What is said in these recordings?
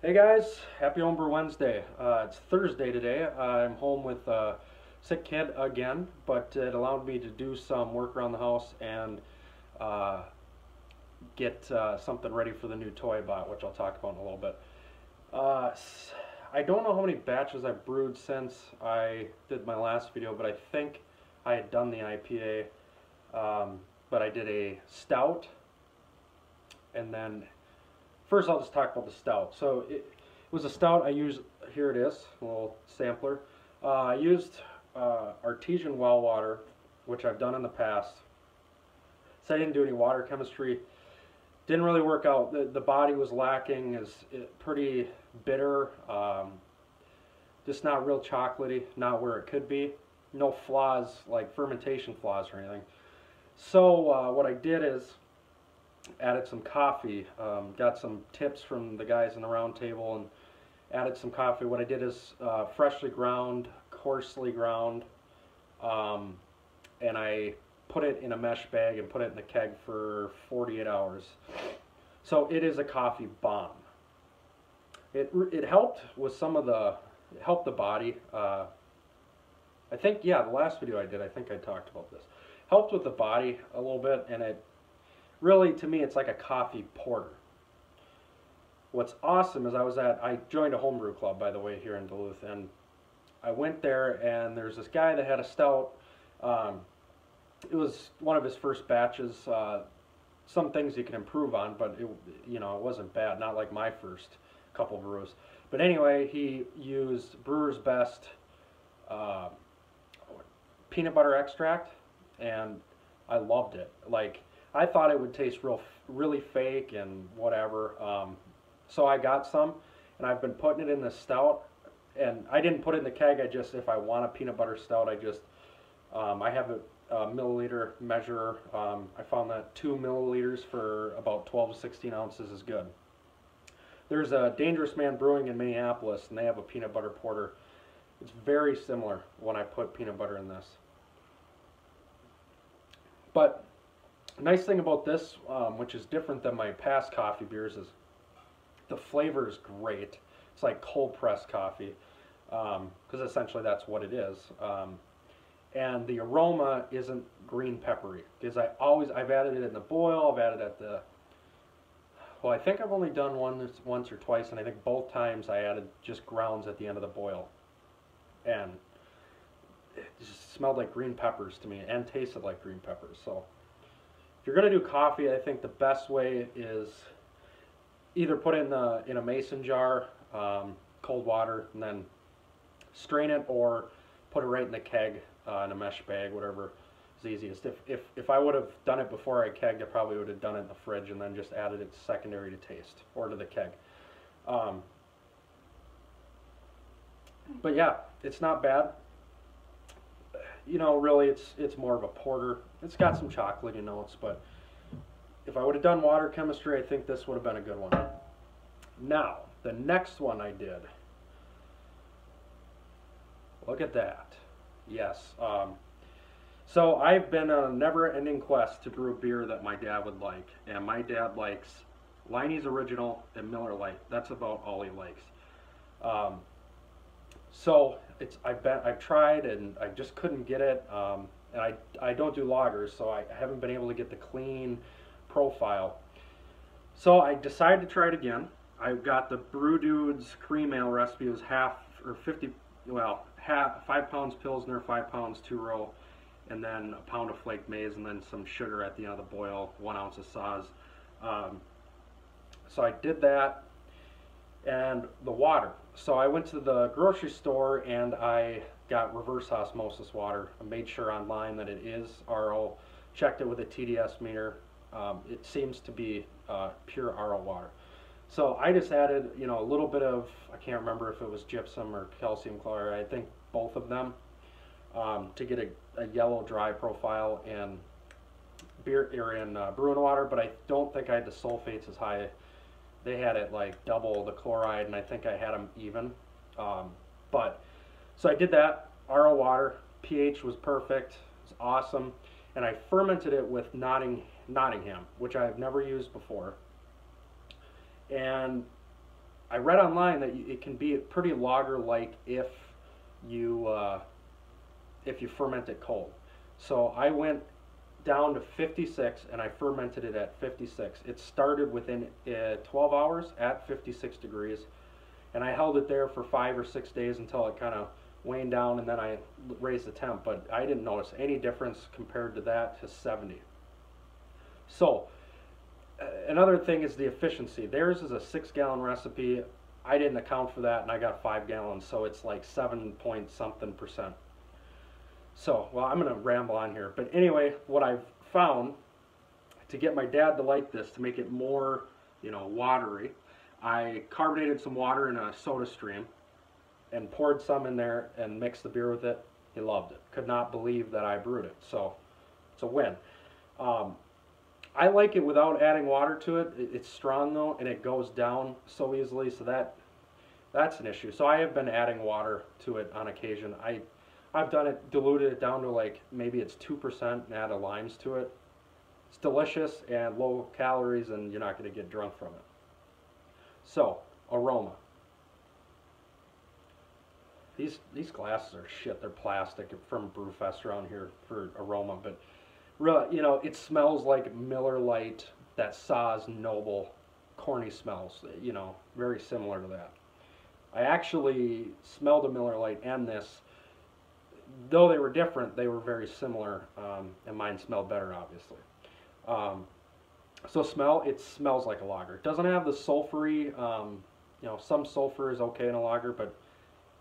Hey guys, happy Homebrew Wednesday. It's Thursday today. I'm home with a sick kid again, but it allowed me to do some work around the house and uh, get something ready for the new toy I bought, which I'll talk about in a little bit. I don't know how many batches I've brewed since I did my last video, but I think I had done the IPA, but I did a stout, and then first I'll just talk about the stout. So it was a stout I used, here it is, a little sampler. I used artesian well water, which I've done in the past. So I didn't do any water chemistry. Didn't really work out. The body was lacking, is pretty bitter, just not real chocolatey, not where it could be. No flaws, like fermentation flaws or anything. So what I did is added some coffee, got some tips from the guys in the round table and added some coffee. What I did is freshly ground, coarsely ground, and I put it in a mesh bag and put it in the keg for 48 hours. So it is a coffee bomb. It helped with some of the, it helped the body. I think, yeah, the last video I did, I think I talked about this. Helped with the body a little bit, and it really, to me, it's like a coffee porter. What's awesome is I joined a homebrew club, by the way, here in Duluth, and I went there, and there's this guy that had a stout. It was one of his first batches. Some things you can improve on, but it wasn't bad, not like my first couple brews. But anyway, he used Brewer's Best peanut butter extract, and I loved it. Like, I thought it would taste really fake and whatever. So I got some, and I've been putting it in the stout. And I didn't put it in the keg. I just, if I want a peanut butter stout, I just, I have a milliliter measurer. I found that 2 milliliters for about 12 to 16 ounces is good. There's a Dangerous Man Brewing in Minneapolis, and they have a peanut butter porter. It's very similar when I put peanut butter in this. But nice thing about this, which is different than my past coffee beers, is the flavor is great. It's like cold pressed coffee, because essentially that's what it is. And the aroma isn't green peppery, because I've added it in the boil. I've added at the, well, I think I've only done once or twice, and I think both times I added just grounds at the end of the boil, and it just smelled like green peppers to me and tasted like green peppers. So if you're going to do coffee, I think the best way is either put it in a mason jar, cold water, and then strain it, or put it right in the keg in a mesh bag, whatever is easiest. If I would have done it before I kegged, I probably would have done it in the fridge and then just added it secondary to taste, or to the keg. But yeah, it's not bad. Really, it's more of a porter. It's got some chocolatey notes, but if I would have done water chemistry, I think this would have been a good one. Now, the next one I did. Look at that. Yes. So I've been on a never-ending quest to brew a beer that my dad would like, and my dad likes Leinie's Original and Miller Lite. That's about all he likes. So I've tried, and I just couldn't get it. And I don't do lagers, so I haven't been able to get the clean profile. So I decided to try it again. I got the Brew Dudes Cream Ale recipe. It was 5 pounds Pilsner, 5 pounds 2-row, and then a pound of flaked maize, and then some sugar at the end of the boil, 1 ounce of Saaz. So I did that, and the water. So I went to the grocery store and I got reverse osmosis water. I made sure online that it is RO, checked it with a TDS meter. It seems to be pure RO water. So I just added, a little bit of, I can't remember if it was gypsum or calcium chloride, I think both of them, to get a yellow dry profile in beer or in brewing water. But I don't think I had the sulfates as high. They had it like double the chloride, and I think I had them even. So I did that, RO water, pH was perfect, it was awesome, and I fermented it with Nottingham, which I've never used before. And I read online that it can be pretty lager-like you if you ferment it cold. So I went down to 56 and I fermented it at 56. It started within 12 hours at 56 degrees, and I held it there for 5 or 6 days until it kind of waned down, and then I raised the temp. But I didn't notice any difference compared to that to 70. So another thing is the efficiency. Theirs is a 6-gallon recipe. I didn't account for that, and I got 5 gallons, so it's like 7 point something percent. So, well, I'm going to ramble on here. But anyway, what I've found to get my dad to like this, to make it more, watery, I carbonated some water in a soda stream and poured some in there and mixed the beer with it. He loved it. Could not believe that I brewed it. So, it's a win. I like it without adding water to it. It's strong though, and it goes down so easily, so that's an issue. So I have been adding water to it on occasion. I've done it, diluted it down to like maybe it's 2% and added limes to it. It's delicious and low calories, and you're not going to get drunk from it. So, aroma. These glasses are shit. They're plastic from Brewfest around here for aroma, but really, it smells like Miller Lite, that Saaz Noble, corny smells, very similar to that. I actually smelled a Miller Lite and this. Though they were different, they were very similar, and mine smelled better, obviously. So smell, it smells like a lager. It doesn't have the sulfury, some sulfur is okay in a lager, but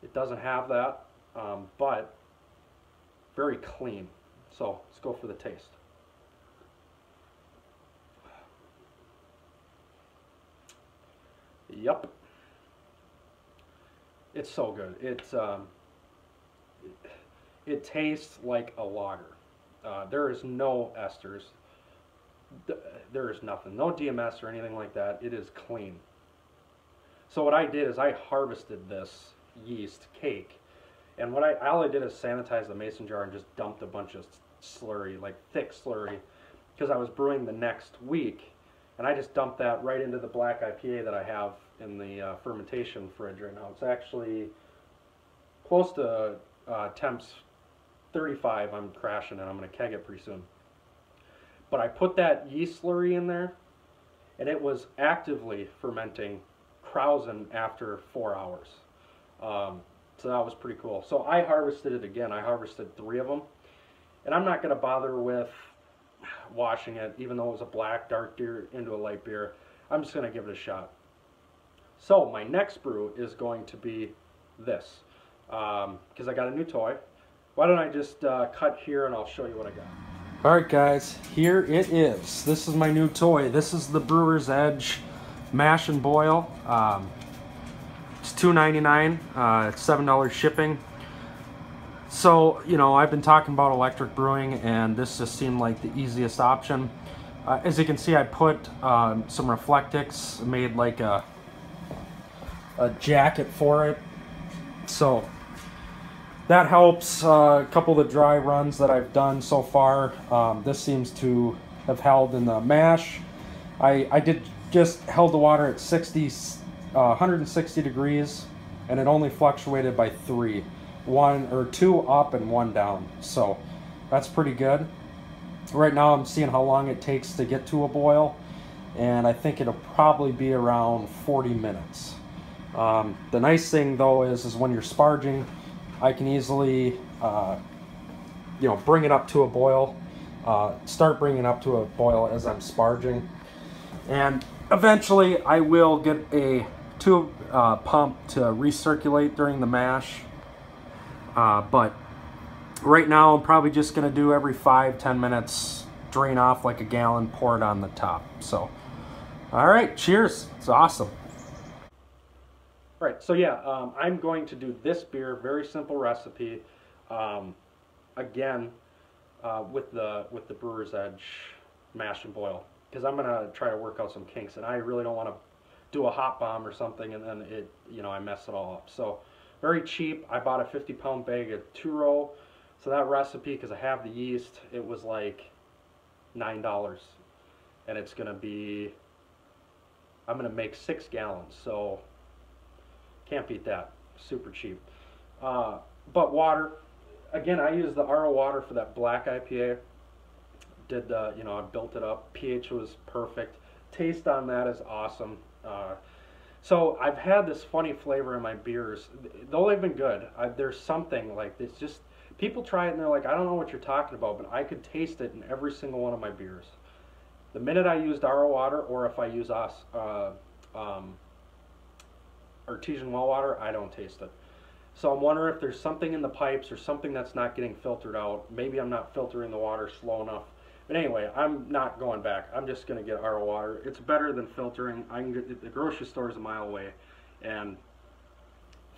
it doesn't have that, but very clean. So let's go for the taste. Yep. It's so good. It tastes like a lager. There is no esters. There is nothing. No DMS or anything like that. It is clean. So what I did is I harvested this yeast cake, and all I did is sanitize the mason jar and just dumped a bunch of slurry, like thick slurry, because I was brewing the next week, and I just dumped that right into the black IPA that I have in the fermentation fridge right now. It's actually close to temps 35. I'm crashing and I'm going to keg it pretty soon. But I put that yeast slurry in there, and it was actively fermenting Krausen after 4 hours. So that was pretty cool. So I harvested it again. I harvested 3 of them, and I'm not going to bother with washing it, even though it was a black dark beer into a light beer. I'm just going to give it a shot. So my next brew is going to be this, because I got a new toy. Why don't I just cut here and I'll show you what I got. Alright guys, here it is. This is my new toy. This is the Brewer's Edge Mash and Boil. It's $2.99. It's $7 shipping. So, I've been talking about electric brewing, and this just seemed like the easiest option. As you can see, I put some Reflectix, made like a jacket for it. So that helps. A couple of the dry runs that I've done so far, this seems to have held in the mash. I did just held the water at 160 degrees, and it only fluctuated by 3. 1 or 2 up and 1 down. So that's pretty good. Right now I'm seeing how long it takes to get to a boil, and I think it'll probably be around 40 minutes. The nice thing though is when you're sparging, I can easily bring it up to a boil, start bringing it up to a boil as I'm sparging, and eventually I will get a tube pump to recirculate during the mash, but right now I'm probably just going to do every 5-10 minutes, drain off like a gallon, pour it on the top. So alright, cheers. It's awesome. Alright, so yeah, I'm going to do this beer, very simple recipe, again, with the Brewer's Edge Mash and Boil, because I'm going to try to work out some kinks, and I really don't want to do a hot bomb or something and then I mess it all up. So very cheap. I bought a 50-pound bag of 2-row. So that recipe, because I have the yeast, it was like $9, and it's going to be, I'm going to make 6 gallons. So Can't beat that. Super cheap. But water, again, I use the RO water for that black IPA. Did the, you know, I built it up. pH was perfect. Taste on that is awesome. So I've had this funny flavor in my beers. Though they've been good, there's something like it's just people try it and they're like, I don't know what you're talking about, but I could taste it in every single one of my beers. The minute I used RO water, or if I use artesian well water, I don't taste it. So I'm wondering if there's something in the pipes or something that's not getting filtered out. Maybe I'm not filtering the water slow enough. But anyway, I'm not going back. I'm just going to get RO water. It's better than filtering. I can get the grocery store is a mile away, and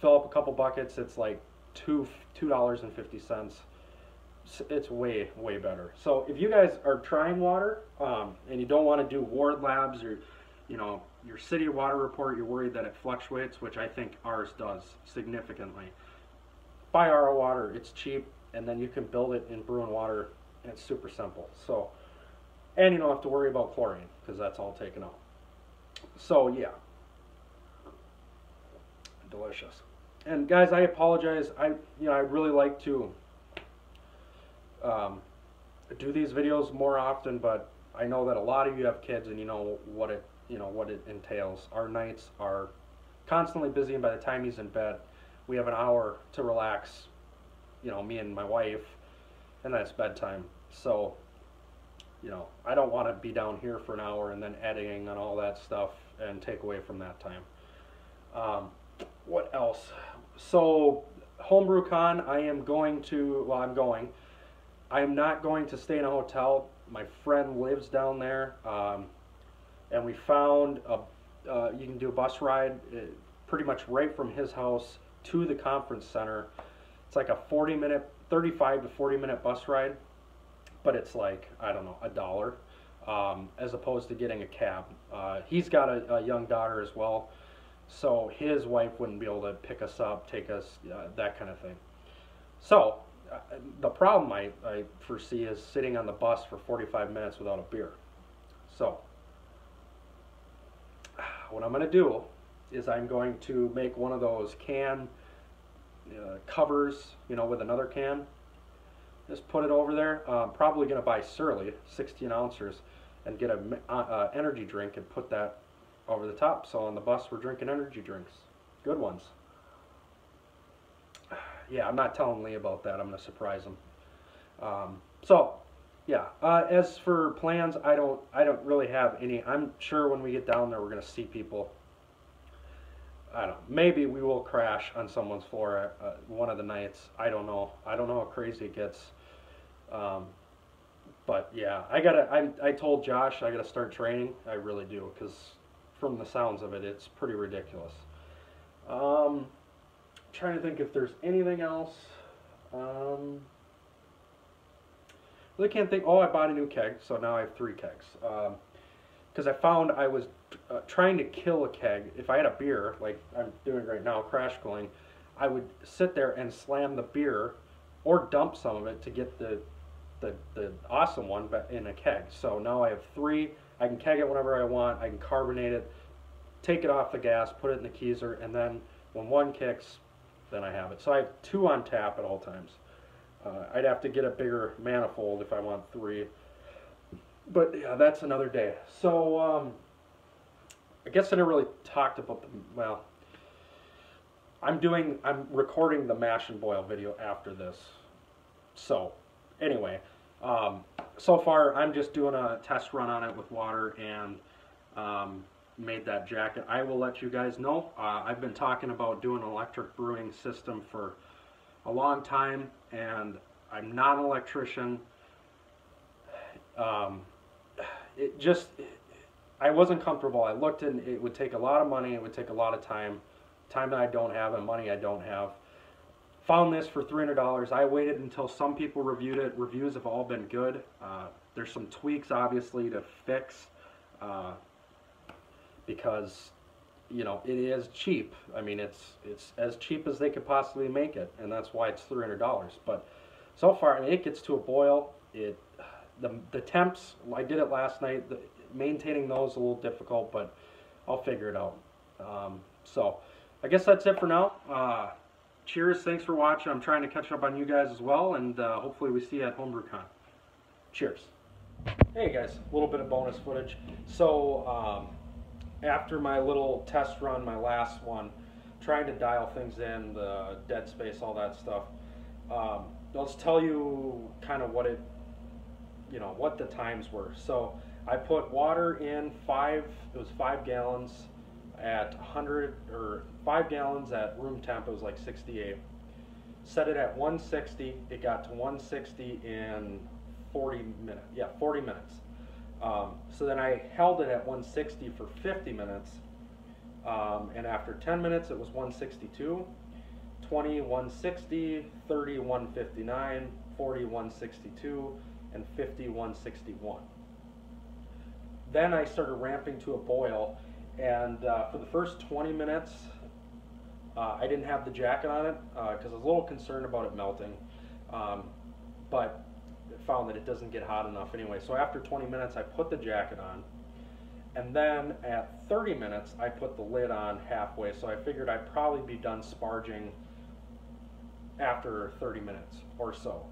fill up a couple buckets. It's like $2.50. It's way better. So if you guys are trying water and you don't want to do ward labs or your city water report, you're worried that it fluctuates, which I think ours does significantly. Buy RO water. It's cheap, and then you can build it in brewing water. And it's super simple. So, and you don't have to worry about chlorine because that's all taken out. So yeah, delicious. And guys, I apologize. I'd really like to do these videos more often, but I know that a lot of you have kids, and you know what it entails. Our nights are constantly busy, and by the time he's in bed, we have an hour to relax. Me and my wife. And that's bedtime. So, I don't want to be down here for an hour and then editing and all that stuff and take away from that time. What else? So, Homebrew Con, I am going to, well, I'm going. I am not going to stay in a hotel. My friend lives down there. And we found you can do a bus ride pretty much right from his house to the conference center. It's like a 35 to 40 minute bus ride, but it's like, I don't know, $1 as opposed to getting a cab. He's got a young daughter as well, so his wife wouldn't be able to pick us up, take us, that kind of thing. So the problem I foresee is sitting on the bus for 45 minutes without a beer. So what I'm going to do is I'm going to make one of those can covers, with another can. Just put it over there. Probably going to buy Surly, 16 ounces, and get an energy drink and put that over the top. So on the bus we're drinking energy drinks. Good ones. Yeah, I'm not telling Lee about that. I'm going to surprise him. So, yeah. As for plans, I don't really have any. I'm sure when we get down there we're going to see people. I don't know. Maybe we will crash on someone's floor one of the nights. I don't know. I don't know how crazy it gets. But yeah, I told Josh I gotta start training. I really do, because from the sounds of it, it's pretty ridiculous. Trying to think if there's anything else. Really can't think. Oh, I bought a new keg, so now I have 3 kegs. Because I found I was trying to kill a keg. If I had a beer, like I'm doing right now, crash cooling, I would sit there and slam the beer or dump some of it to get the awesome one in a keg. So now I have 3. I can keg it whenever I want. I can carbonate it, take it off the gas, put it in the keezer, and then when one kicks, then I have it. So I have 2 on tap at all times. I'd have to get a bigger manifold if I want 3. But yeah, that's another day. So I guess I never really talked about well, I'm recording the mash and boil video after this. So anyway, so far I'm just doing a test run on it with water and made that jacket. I will let you guys know. I've been talking about doing an electric brewing system for a long time, and I'm not an electrician. I wasn't comfortable. I looked and it would take a lot of money, it would take a lot of time that I don't have and money I don't have. Found this for $300. I waited until some people reviewed it. Reviews have all been good. There's some tweaks obviously to fix because it is cheap. I mean, it's as cheap as they could possibly make it, and that's why it's $300. But so far, I mean, it gets to a boil. The temps, I did it last night. Maintaining those is a little difficult, but I'll figure it out. So I guess that's it for now. Cheers, thanks for watching. I'm trying to catch up on you guys as well, and hopefully we see you at HomebrewCon. Cheers. Hey guys, a little bit of bonus footage. So after my little test run, my last one, trying to dial things in, the dead space, all that stuff, I'll just tell you kind of what what the times were. So I put water in it was 5 gallons at 100, or 5 gallons at room temp, it was like 68. Set it at 160, it got to 160 in 40 minutes. Yeah, 40 minutes. So then I held it at 160 for 50 minutes, and after 10 minutes it was 162, 20 160, 30 159, 40 162, and 50 161. Then I started ramping to a boil, and for the first 20 minutes I didn't have the jacket on it because I was a little concerned about it melting, but found that it doesn't get hot enough anyway. So after 20 minutes I put the jacket on, and then at 30 minutes I put the lid on halfway, so I figured I'd probably be done sparging after 30 minutes or so.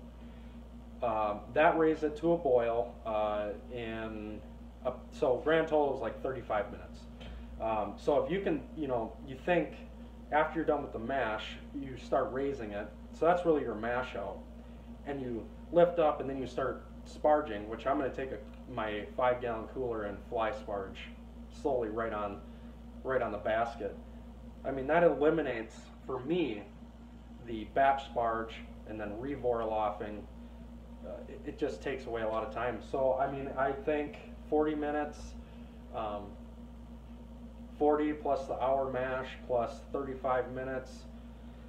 That raised it to a boil so grand total was like 35 minutes. So if you can, you think after you're done with the mash, you start raising it, so that's really your mash out, and you lift up and then you start sparging, which I'm going to take my 5-gallon cooler and fly sparge slowly right on the basket. I mean, that eliminates for me the batch sparge and then revorloffing. It just takes away a lot of time. So I mean, I think 40 minutes, 40 plus the hour mash plus 35 minutes,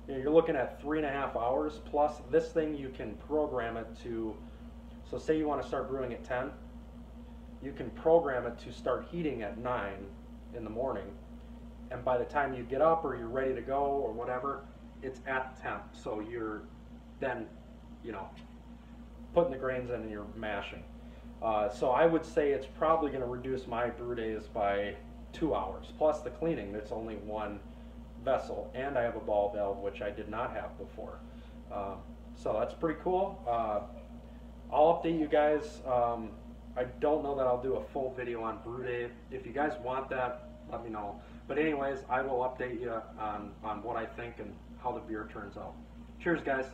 you're looking at 3.5 hours. Plus this thing, you can program it to, so say you want to start brewing at 10, you can program it to start heating at 9 in the morning, and by the time you get up or you're ready to go or whatever, it's at temp, so you're then putting the grains in and you're mashing. So I would say it's probably going to reduce my brew days by 2 hours, plus the cleaning. There's only one vessel, and I have a ball valve, which I did not have before. So that's pretty cool. I'll update you guys. I don't know that I'll do a full video on brew day. If you guys want that, let me know. But anyways, I will update you on what I think and how the beer turns out. Cheers, guys.